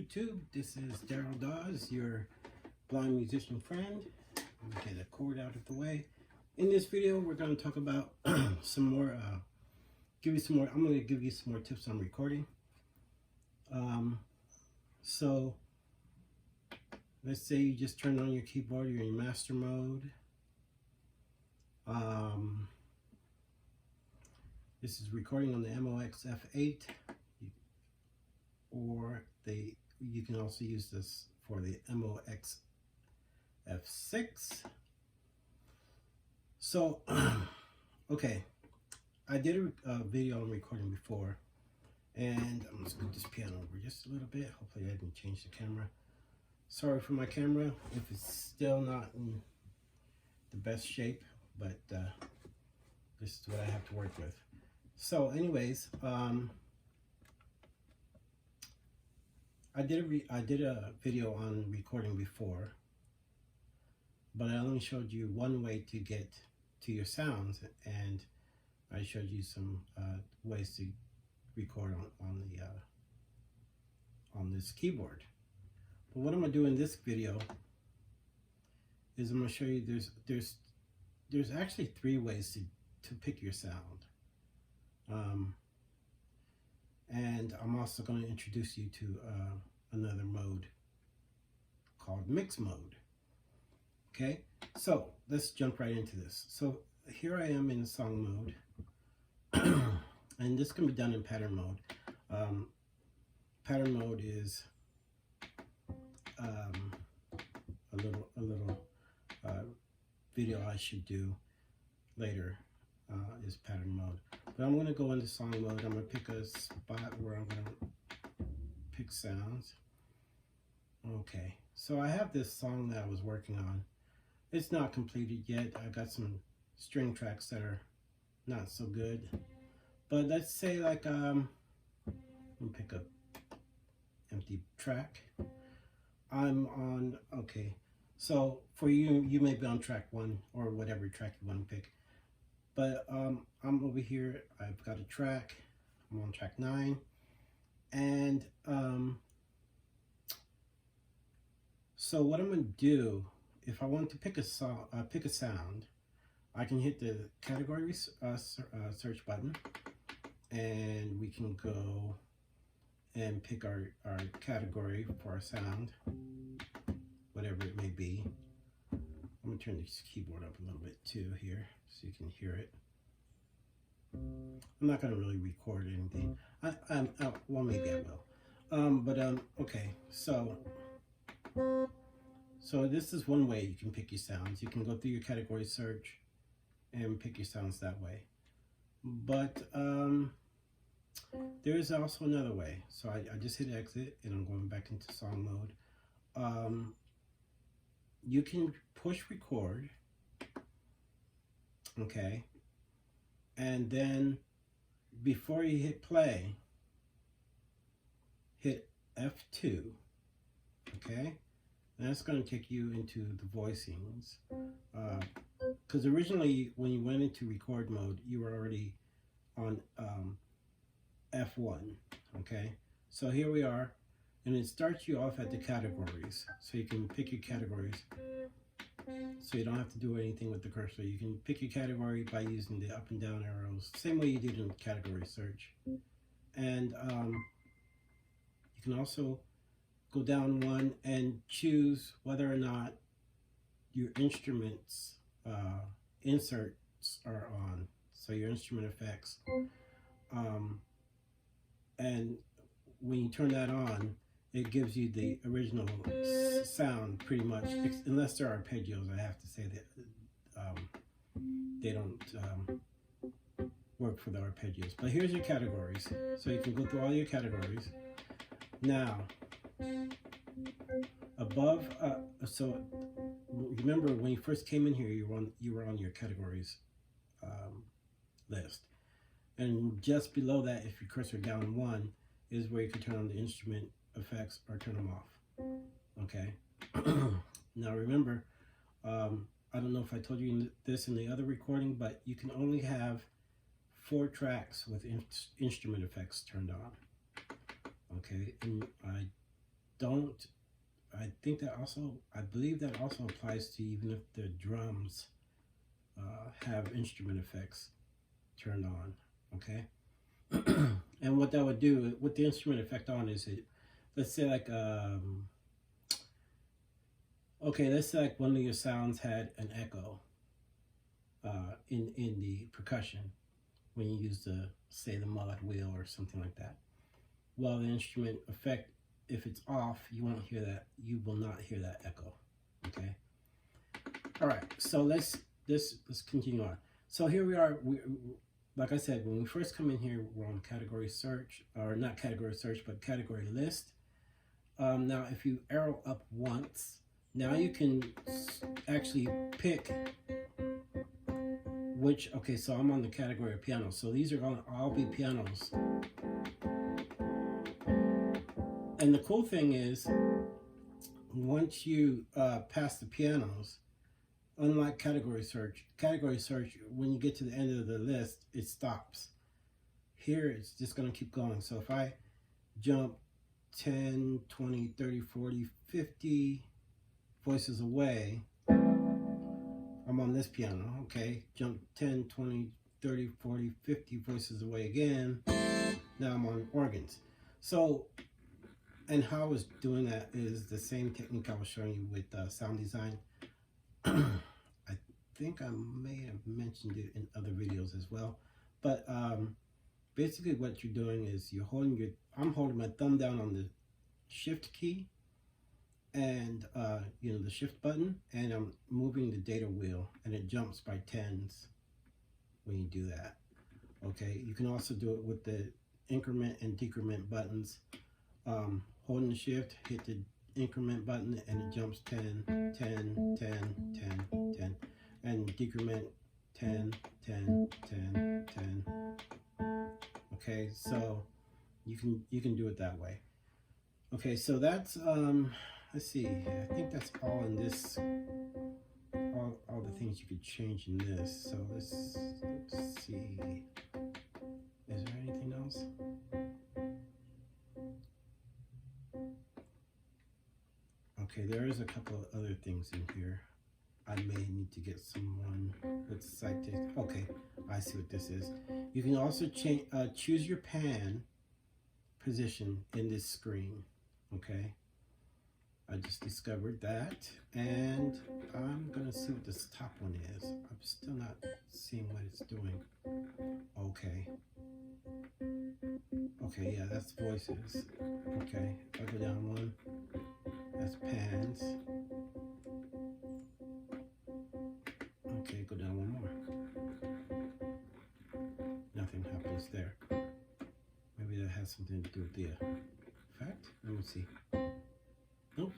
YouTube. This is Daryl Dawes, your blind musician friend. Let me get a cord out of the way. In this video, we're going to talk about some more, I'm going to give you some more tips on recording. So, let's say you just turn on your keyboard, you're in master mode. This is recording on the MOXF8, or you can also use this for the MOXF6. So, okay, I did a video on recording before, and I'm going to scoot this piano over just a little bit. Hopefully I didn't change the camera. Sorry for my camera if it's still not in the best shape, but this is what I have to work with. So anyways, I did a video on recording before, but I only showed you one way to get to your sounds, and I showed you some ways to record on this keyboard. But what I'm gonna do in this video is I'm gonna show you there's actually 3 ways to pick your sound. And I'm also going to introduce you to another mode called mix mode. Okay, so let's jump right into this. So here I am in song mode, and this can be done in pattern mode. Pattern mode is a little video I should do later. Is pattern mode. But I'm going to go into song mode. I'm going to pick a spot where I'm going to pick sounds. Okay, so I have this song that I was working on. It's not completed yet. I got some string tracks that are not so good. But let's say like, let me pick up empty track. I'm on, okay. So for you, you may be on track 1 or whatever track you want to pick. But I'm over here, I've got a track, I'm on track 9, and so what I'm going to do, if I want to pick a sound, I can hit the category search button, and we can go and pick our category for our sound, whatever it may be. I'm going to turn this keyboard up a little bit too here so you can hear it. I'm not going to really record anything. Well, maybe I will. Okay, so this is one way you can pick your sounds. You can go through your category search and pick your sounds that way. But there is also another way. So I just hit exit and I'm going back into song mode. You can push record, okay, and then before you hit play, hit F2, okay, and that's going to take you into the voicings, because originally when you went into record mode, you were already on F1, okay, so here we are. And it starts you off at the categories. So you can pick your categories. So you don't have to do anything with the cursor. You can pick your category by using the up and down arrows. Same way you did in category search. And you can also go down 1 and choose whether or not your instruments inserts are on. So your instrument effects. And when you turn that on, it gives you the original sound pretty much, unless there are arpeggios. I have to say that they don't work for the arpeggios. But here's your categories. So you can go through all your categories. Now, above, so remember when you first came in here, you were on your categories list. And just below that, if you cursor down 1, is where you can turn on the instrument effects or turn them off. Okay. Now remember, I don't know if I told you this in the other recording, but you can only have 4 tracks with instrument effects turned on. Okay, and I don't, I think that also, I believe that also applies to even if the drums have instrument effects turned on, okay? And what that would do with the instrument effect on is it, let's say like, okay, let's say like one of your sounds had an echo in the percussion when you use the, say, the mullet wheel or something like that. Well, the instrument effect, if it's off, you won't hear that. You will not hear that echo. Okay. All right. So let's continue on. So here we are. Like I said, when we first come in here, we're on category search, or not category search, but category list. Now, if you arrow up once, now you can actually pick which. Okay, so I'm on the category of piano. So these are going to all be pianos. And the cool thing is, once you pass the pianos, unlike category search, when you get to the end of the list, it stops. Here, it's just going to keep going. So if I jump 10, 20, 30, 40, 50 voices away, I'm on this piano, okay? Jump 10, 20, 30, 40, 50 voices away again. Now I'm on organs. So, and how I was doing that is the same technique I was showing you with sound design. I think I may have mentioned it in other videos as well. But basically what you're doing is you're holding your, I'm holding my thumb down on the shift key and you know, the shift button, and I'm moving the data wheel, and it jumps by tens when you do that. Okay, you can also do it with the increment and decrement buttons. Holding the shift, hit the increment button, and it jumps 10, 10, 10, 10, 10, and decrement 10, 10, 10, 10. Okay, so you can do it that way. Okay, so that's let's see. I think that's all in this. All the things you could change in this. So let's see. Is there anything else? Okay, there is a couple of other things in here. I may need to get someone with citation. Okay, I see what this is. You can also choose your pan position in this screen. Okay, I just discovered that, and I'm gonna see what this top one is. I'm still not seeing what it's doing. Okay. Okay, yeah, that's voices. Okay, I'll go down one. That's pans. Okay, go down one more. Nothing happens there. Maybe that has something to do with the effect. Let me see. Nope.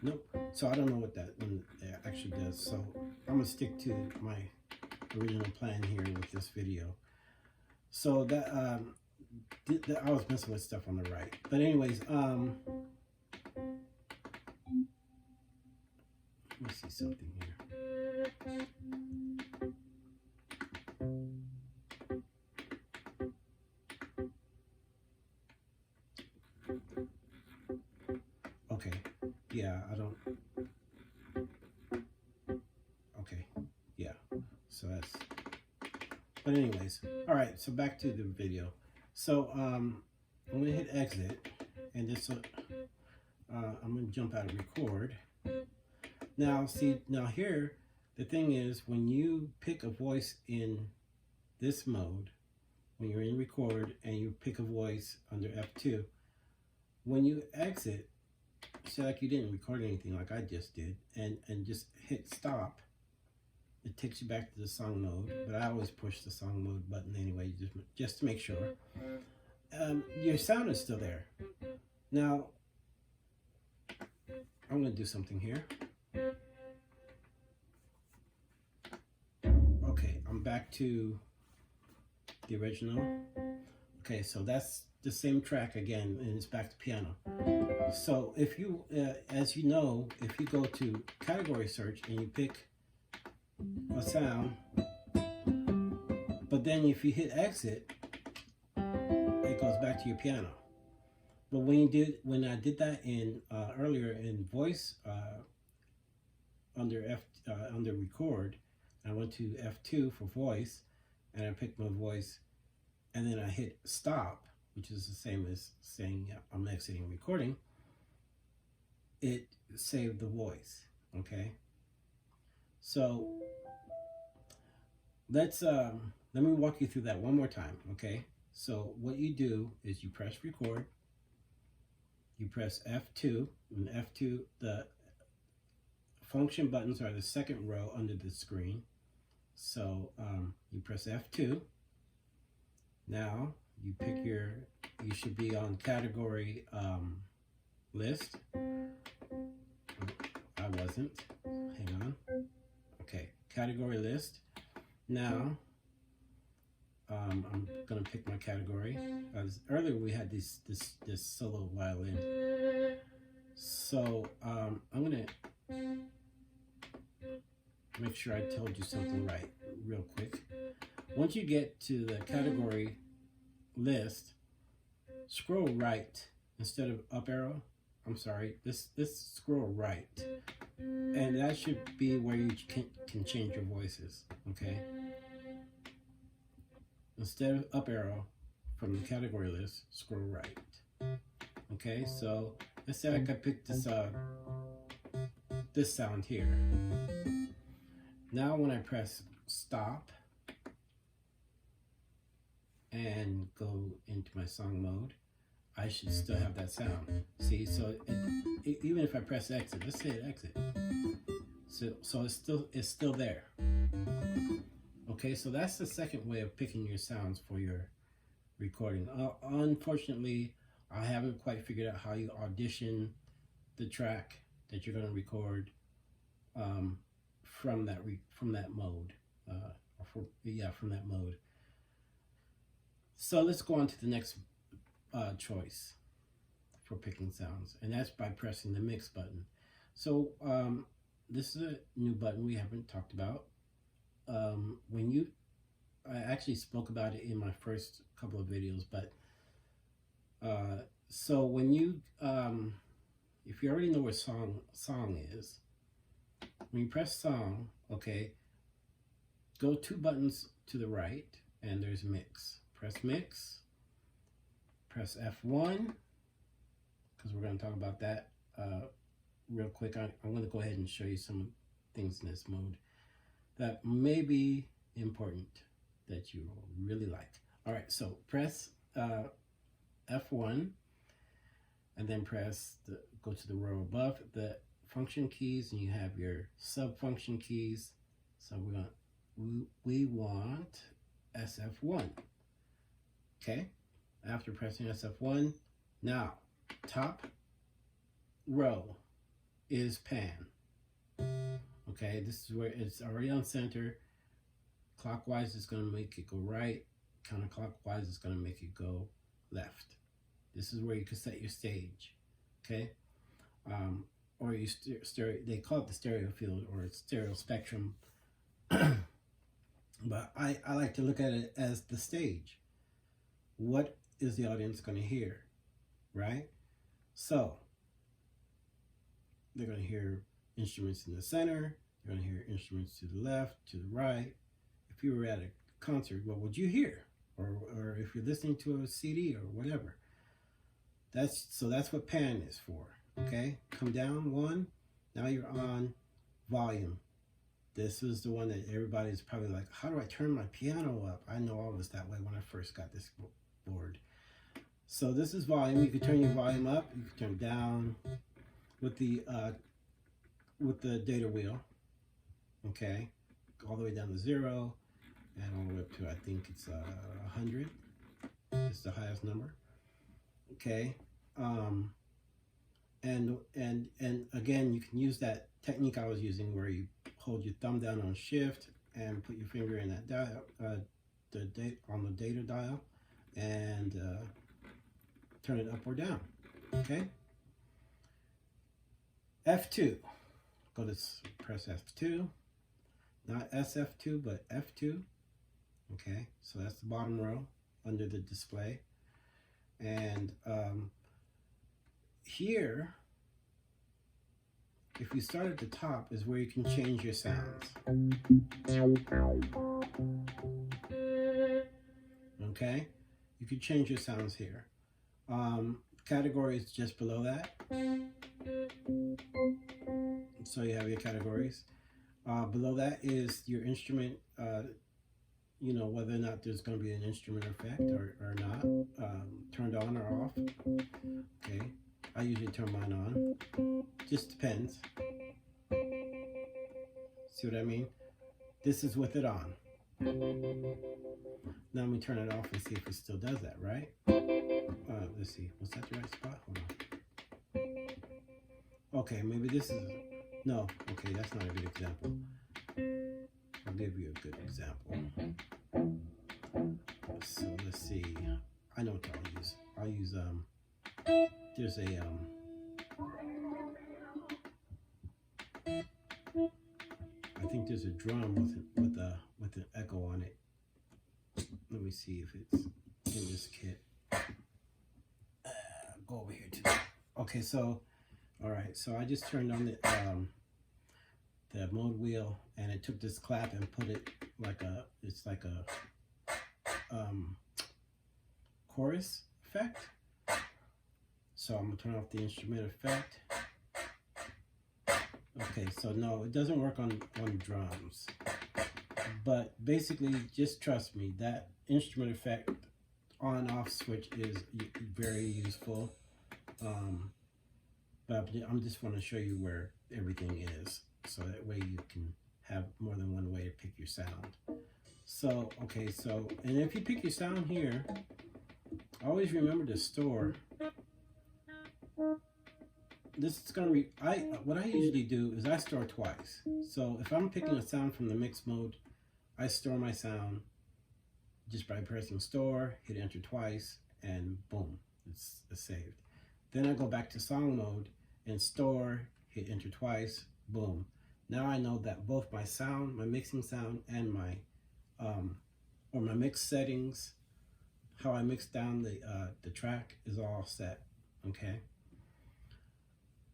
Nope. So I don't know what that one actually does. So I'm gonna stick to my original plan here with this video. So that I was messing with stuff on the right. But anyways, let me see something here. Okay, yeah, I don't, okay, yeah, so that's, but anyways, all right, so back to the video. So I'm gonna hit exit, and this, I'm gonna jump out of record. Now, see, now here, the thing is, when you pick a voice in this mode, when you're in record and you pick a voice under F2, when you exit, say like you didn't record anything like I just did, and just hit stop, it takes you back to the song mode, but I always push the song mode button anyway, just to make sure. Your sound is still there. Now, I'm going to do something here. Okay, I'm back to the original. Okay, so that's the same track again, and it's back to piano. So if you, as you know, if you go to category search and you pick a sound, but then if you hit exit, it goes back to your piano. But when I did that in earlier in voice under record, I went to F2 for voice, and I picked my voice, and then I hit stop, which is the same as saying I'm exiting recording. It saved the voice. Okay, so let me walk you through that one more time. Okay, so what you do is you press record, you press F2, and F2, the function buttons are the second row under the screen. So you press F2. Now you pick you should be on category list. I wasn't. Hang on. Okay, category list. Now I'm gonna pick my category. As earlier we had this solo violin. So I'm gonna make sure I told you something right real quick. Once you get to the category list, scroll right instead of up arrow. I'm sorry, this scroll right, and that should be where you can change your voices. Okay, instead of up arrow from the category list, scroll right. Okay, so let's say I could pick this sound here. Now when I press stop and go into my song mode, I should still have that sound. See, so even if I press exit, let's say it exit. So it's still there. Okay, so that's the second way of picking your sounds for your recording. Unfortunately, I haven't quite figured out how you audition the track that you're going to record from that mode, from that mode. So let's go on to the next choice for picking sounds, and that's by pressing the mix button. So this is a new button we haven't talked about. I actually spoke about it in my first couple of videos, but so when you if you already know where song is, when you press song, okay, go 2 buttons to the right, and there's mix. Press mix, press F1, because we're going to talk about that real quick. I'm going to go ahead and show you some things in this mode that may be important that you really like. All right, so press F1, and then go to the row above the function keys, and you have your sub function keys. So we want SF1. Okay, after pressing SF1, now top row is pan. Okay, this is where it's already on center. Clockwise is going to make it go right. Counterclockwise is going to make it go left. This is where you can set your stage. Okay, or you they call it the stereo field or stereo spectrum. But I like to look at it as the stage. What is the audience going to hear, right? So they're going to hear instruments in the center. They're going to hear instruments to the left, to the right. If you were at a concert, what would you hear? Or if you're listening to a CD or whatever. That's what pan is for. Okay, come down 1. Now you're on volume. This is the one that everybody's probably like, how do I turn my piano up? I know I was that way when I first got this board. So this is volume. You can turn your volume up. You can turn it down with the data wheel. Okay, all the way down to 0, and all the way up to, I think it's 100. It's the highest number. Okay, and again, you can use that technique I was using where you hold your thumb down on shift and put your finger in that dial, on the data dial, and turn it up or down. Okay, F2. Press F2, not SF2, but F2. Okay, so that's the bottom row under the display, and here, if you start at the top, is where you can change your sounds. Okay? You can change your sounds here. Categories just below that. So you have your categories. Below that is your instrument, you know, whether or not there's going to be an instrument effect or not, turned on or off. Okay, I usually turn mine on. Just depends. See what I mean? This is with it on. Now let me turn it off and see if it still does that, right? Let's see. Was that the right spot? Hold on. Okay, maybe this is... No, okay, that's not a good example. I'll give you a good example. So let's see. I know what I'll use. I'll use there's a I think there's a drum with an echo on it. Let me see if it's in this kit. Go over here to that. Okay, so all right, so I just turned on the mode wheel, and it took this clap and put it like a, it's like a chorus effect. So I'm gonna turn off the instrument effect. Okay, so no, it doesn't work on drums, but basically just trust me, that instrument effect on off switch is very useful. But I'm just want to show you where everything is, so that way you can have more than one way to pick your sound. So, okay, so, and if you pick your sound here, always remember to store. This is going to be, what I usually do is I store twice. So if I'm picking a sound from the mix mode, I store my sound just by pressing store, hit enter twice, and boom, it's saved. Then I go back to song mode and store, hit enter twice, boom. Now I know that both my sound, my mixing sound, and my or my mix settings, how I mix down the track is all set. Okay.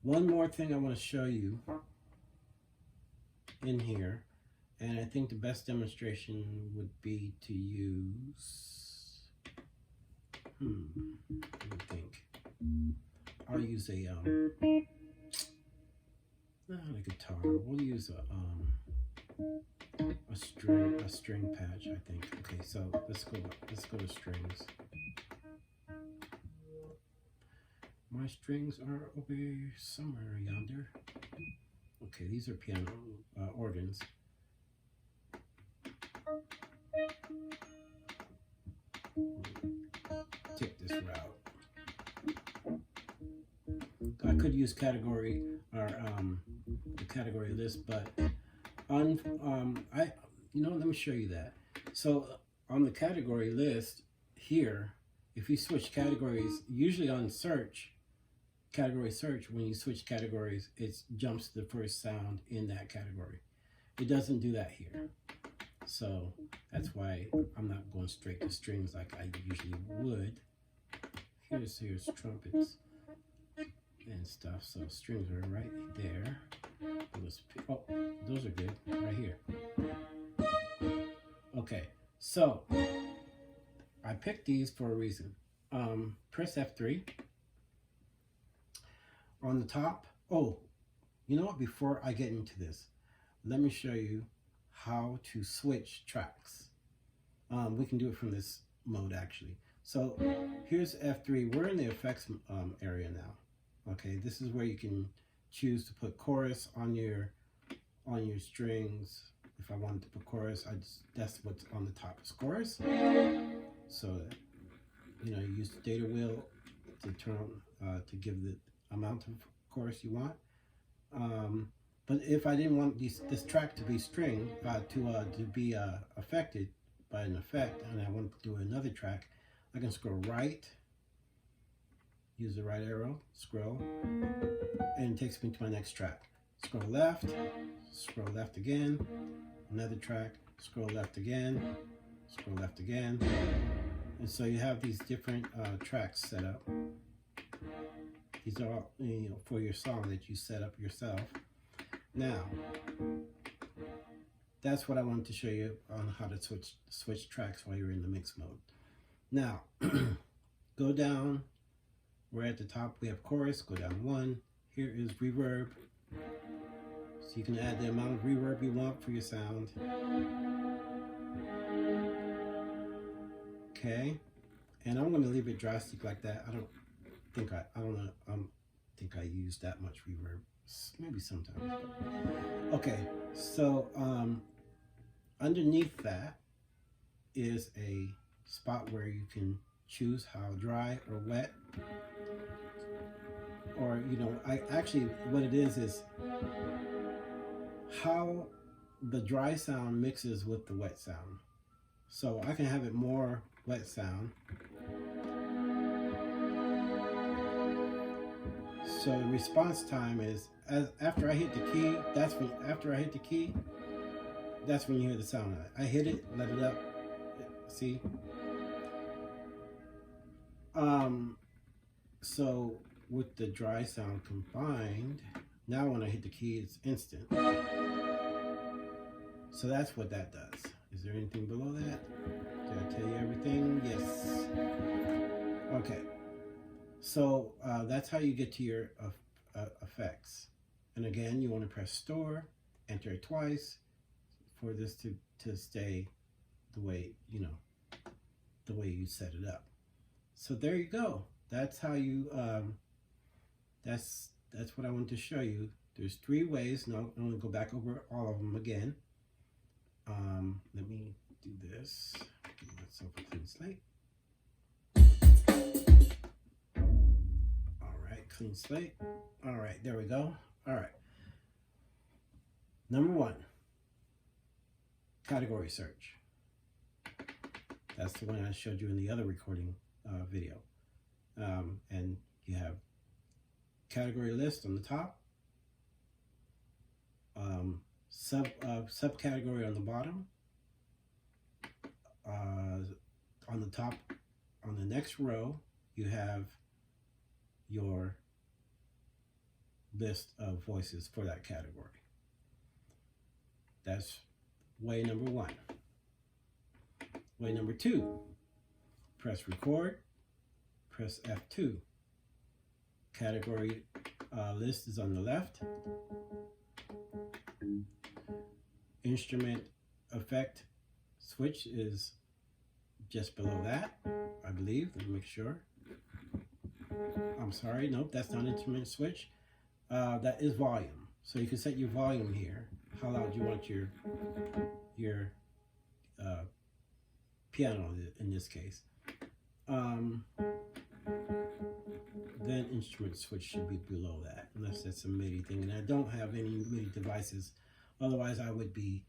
One more thing I want to show you in here, and I think the best demonstration would be to use, let me think. I'll use a not a guitar. We'll use a string patch, I think. Okay, so let's go to strings. My strings are over somewhere yonder. Okay, these are piano organs. Take this route. I could use category or the category list, but on you know, let me show you that. So on the category list here, if you switch categories, usually on search, category search, when you switch categories, it jumps to the first sound in that category. It doesn't do that here. So that's why I'm not going straight to strings like I usually would. Here's trumpets and stuff. So strings are right there. Oh, those are good right here. Okay, so I picked these for a reason. Press F3. On the top, oh, you know what, before I get into this, let me show you how to switch tracks. We can do it from this mode actually. So here's F3, we're in the effects area now. Okay, this is where you can choose to put chorus on your strings. If I wanted to put chorus, that's what's on the top is chorus. So, you know, you use the data wheel to turn to give the amount of chorus you want. But if I didn't want this track to be string, to be affected by an effect, and I want to do another track, I can scroll right, use the right arrow, scroll, and it takes me to my next track. Scroll left again, another track, scroll left again, scroll left again. And so you have these different tracks set up. These are all, you know, for your song that you set up yourself. Now, that's what I wanted to show you on how to switch tracks while you're in the mix mode. Now, go down. We're at the top. We have chorus. Go down one. Here is reverb. So you can add the amount of reverb you want for your sound. Okay, and I'm going to leave it drastic like that. I don't think I use that much reverb. Maybe sometimes. Okay, so underneath that is a spot where you can choose how dry or wet, or you know, what it is how the dry sound mixes with the wet sound. So I can have it more wet sound. So the response time is after I hit the key. That's when you hear the sound. I hit it, let it up. See. So with the dry sound combined, now when I hit the key, it's instant. So that's what that does. Is there anything below that? Did I tell you everything? Yes. Okay. So that's how you get to your effects. And again, you want to press store, enter it twice for this to stay the way, you know, the way you set it up. So there you go. That's how you, that's what I want to show you. There's 3 ways. Now I'm going to go back over all of them again. Let me do this. Give myself a clean slate. All right, clean slate. All right, there we go. All right. Number 1, category search. That's the one I showed you in the other recording video. And you have category list on the top, subcategory on the bottom. On the top, on the next row, you have your list of voices for that category. That's way number 1. Way number 2, press record, press F2. Category list is on the left. Instrument effect switch is just below that, I believe. Let me make sure. I'm sorry, nope, that's not instrument switch. That is volume. So you can set your volume here, how loud you want your piano in this case. Then instrument switch should be below that, unless that's a MIDI thing. And I don't have any MIDI devices. Otherwise, I would be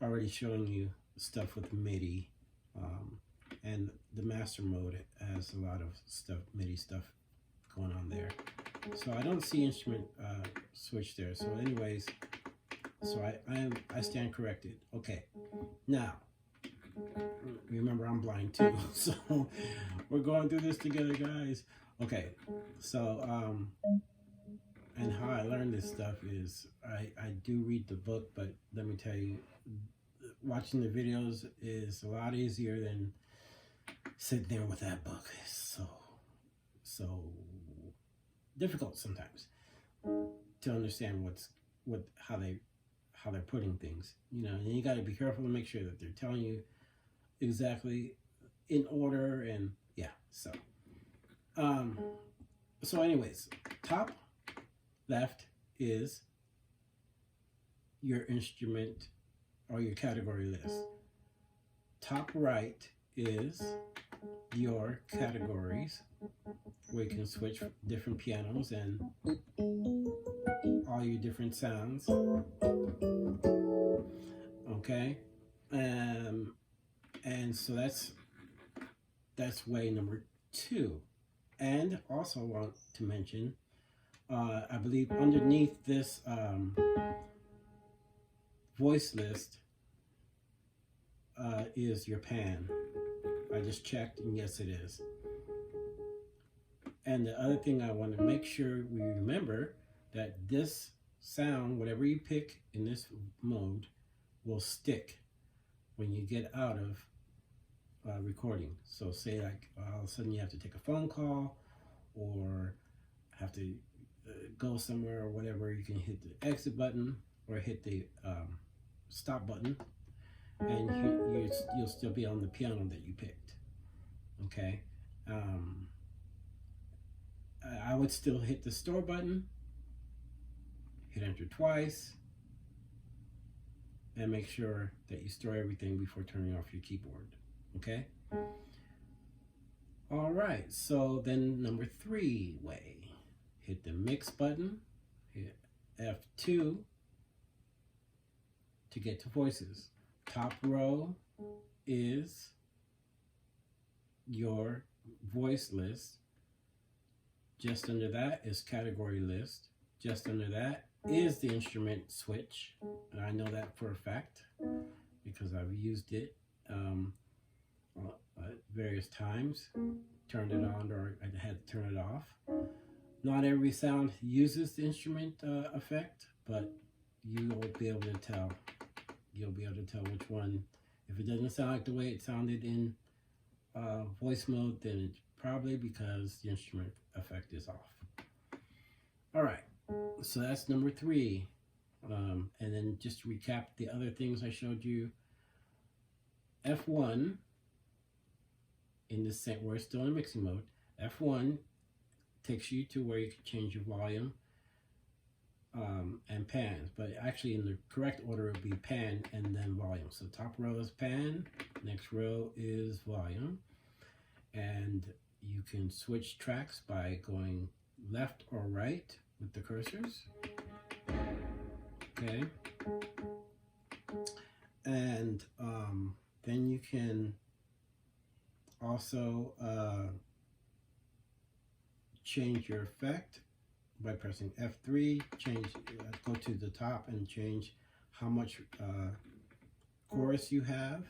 already showing you stuff with MIDI. And the master mode has a lot of stuff, MIDI stuff going on there. So I don't see instrument switch there. So anyways, so I stand corrected. Okay, now remember I'm blind too, so we're going through this together, guys. Okay, so and how I learned this stuff is I do read the book, but let me tell you, watching the videos is a lot easier than sitting there with that book. It's so difficult sometimes to understand how they're putting things, you know. And you got to be careful to make sure that they're telling you exactly in order, and yeah. So anyways, top left is your instrument or your category list. Top right is your categories, where you can switch different pianos and all your different sounds. Okay, and so that's way number 2. And also want to mention, I believe underneath this voice list is your pan. I just checked, and yes, it is. And the other thing I want to make sure we remember that this sound, whatever you pick in this mode, will stick when you get out of recording. So say like all of a sudden you have to take a phone call or have to go somewhere or whatever, you can hit the exit button or hit the stop button, and you'll still be on the piano that you picked. Okay. I would still hit the store button, hit enter twice, and make sure that you store everything before turning off your keyboard. Okay? All right, so then number 3 way, hit the mix button, hit F2 to get to voices. Top row is your voice list. Just under that is category list. Just under that is the instrument switch. And I know that for a fact because I've used it various times. Turned it on or I had to turn it off. Not every sound uses the instrument effect, but you'll be able to tell. You'll be able to tell which one. If it doesn't sound like the way it sounded in voice mode, then it's probably because the instrument effect is off. All right, so that's number 3. And then just to recap the other things I showed you. F1, in the same, we're still in mixing mode. F1 takes you to where you can change your volume and pans, but actually in the correct order it would be pan and then volume. So top row is pan, next row is volume, and you can switch tracks by going left or right with the cursors. Okay, and then you can also change your effect by pressing F3. Go to the top and change how much chorus you have.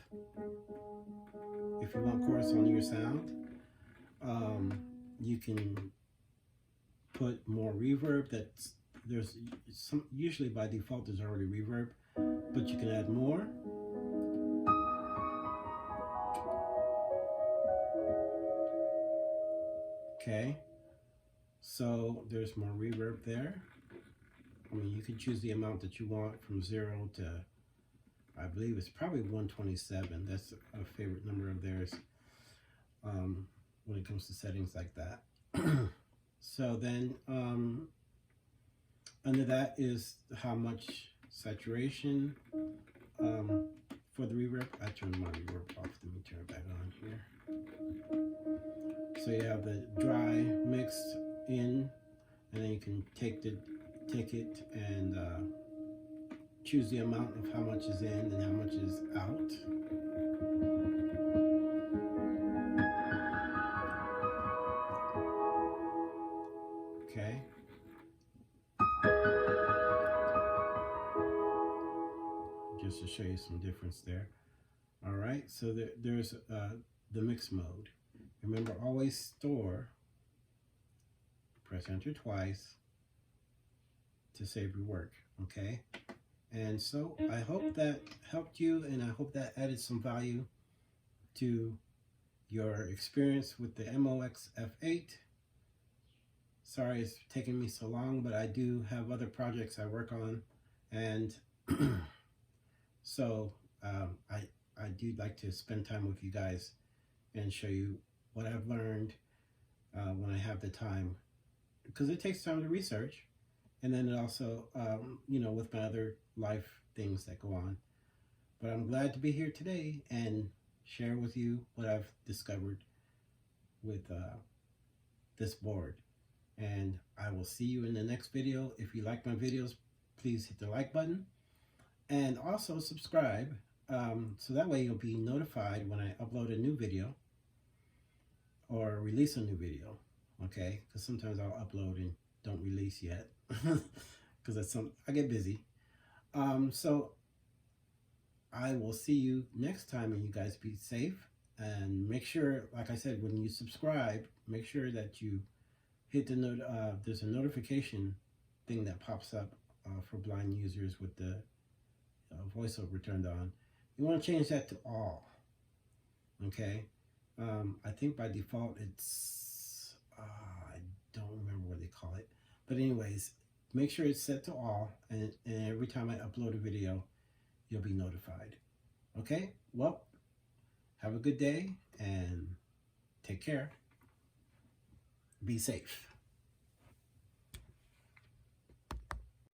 If you want chorus on your sound, you can put more reverb. There's some, usually by default there's already reverb, but you can add more. Okay, so there's more reverb there. I mean, you can choose the amount that you want from 0 to, I believe it's probably 127. That's a favorite number of theirs when it comes to settings like that. So then under that is how much saturation for the reverb. I turned my reverb off. Let me turn it back on here. So you have the dry mixed in, and then you can take it and choose the amount of how much is in and how much is out. Okay. Just to show you some difference there. All right, so there's the mix mode. Remember, always store. Press enter twice to save your work, okay? And so I hope that helped you, and I hope that added some value to your experience with the MOXF8. Sorry it's taking me so long, but I do have other projects I work on, and so I do like to spend time with you guys and show you what I've learned when I have the time, because it takes time to research, and then it also, you know, with my other life things that go on. But I'm glad to be here today and share with you what I've discovered with this board. And I will see you in the next video. If you like my videos, please hit the like button and also subscribe, so that way you'll be notified when I upload a new video or release a new video, okay? Because sometimes I'll upload and don't release yet because I get busy. So I will see you next time, and you guys be safe, and make sure, like I said, when you subscribe, make sure that you hit the note. There's a notification thing that pops up for blind users with the voiceover turned on. You want to change that to all. Okay. I think by default it's I don't remember what they call it, but anyways, make sure it's set to all, and every time I upload a video, you'll be notified. Okay. Well, have a good day and take care. Be safe.